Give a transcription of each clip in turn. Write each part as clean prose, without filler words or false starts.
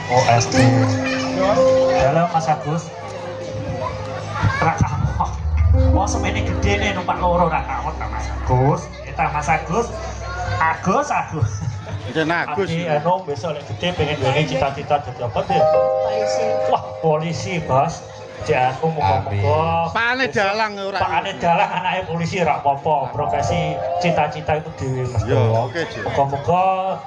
Oh SD. Halo Mas Agus. Rakamot. Mau semene gede nih numpak loro rakamot Mas Agus. Kita Mas Agus. Agus. Jeneng Agus. Anu besok lek gede pengen duwe cita-cita dadi apa deh? Polisi. Wah, polisi, Bos. Cek aku muga-muga Pakane dalang ora. Pakane dalang anake polisi ora apa-apa. Profesi cita-cita itu dhewe Mas. Yo, oke, Cik. Muga-muga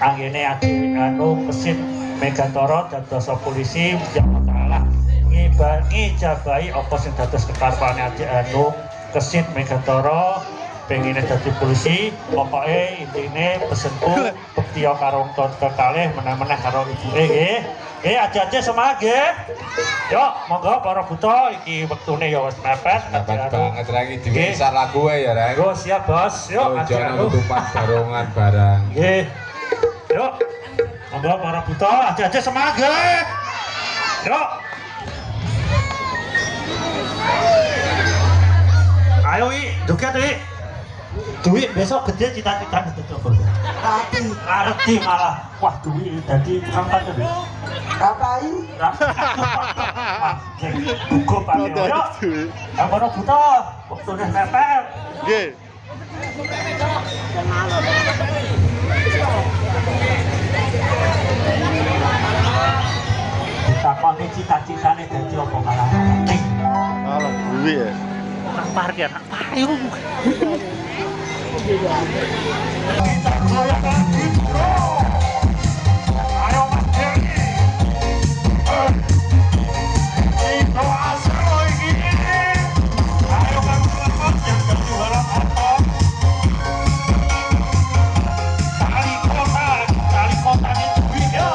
anggene anu mesin Megatoro dados polisi ya Allah ngijabahi apa sing dados kekarepane Adik Anu kesit Megatoro pengen dadi polisi. Pokoke intine pesenku bektiya karo kekalih meneh-meneh karo ibuke nggih. Aja-aja semangat nggih. Yuk, monggo para buta iki wektune ya wis mepet. Mepet banget lagi dhewe isar lagu ya, Rek. Yo siap, Bos. Yuk, Aja nutupan barongan barang. Nggih. Yuk. Monggo para buta aja-aja semangat nggih. Yuk. Ayo Wi, joget Wi. Duit besok gede cita-cita gitu coba. Arti malah. Wah, duit jadi sampai tuh. Ngapain? Buku pakai yo. Yang baru buta, waktu udah mepet. Nggih. Ditakoni cita-citane dadi apa malah ngerti. Malah duwe ya. Nang parkir, nang payung. Ayo Mas Jerry. Itu asal iki. Ayo Kang Selamat yang berjualan apa? Kali kota ini duit ya.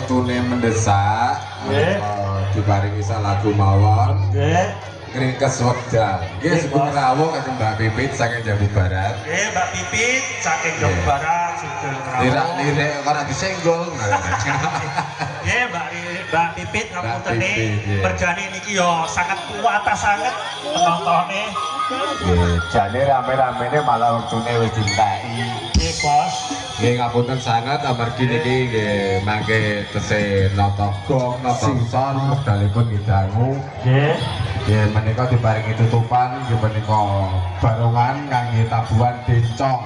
wektune mendesak, Nggih. diparingi lagu mawon. Nggih. Ngringkes wekdal. Nggih sebut rawuh kaliyan Mbak Pipit saking Jambu Barat. Nggih, Mbak Pipit saking Jawa Barat Sugeng Rawuh. Lirak-lirik ora disenggol. Nggih, Mbak Pipit ngapunten Pipit, nggih. berjani niki yo sangat kuwata sanget penontonnya. Nggih, jane rame-ramene malah wektune wis dinteki. Nggih, Bos. Nggih ngapunten sangat amargi niki nggih mangke tesih nata gong, nata son wekdalipun ngidangu. Nggih. Nggih menika diparingi tutupan nggih menika barongan kangge tabuhan dencong.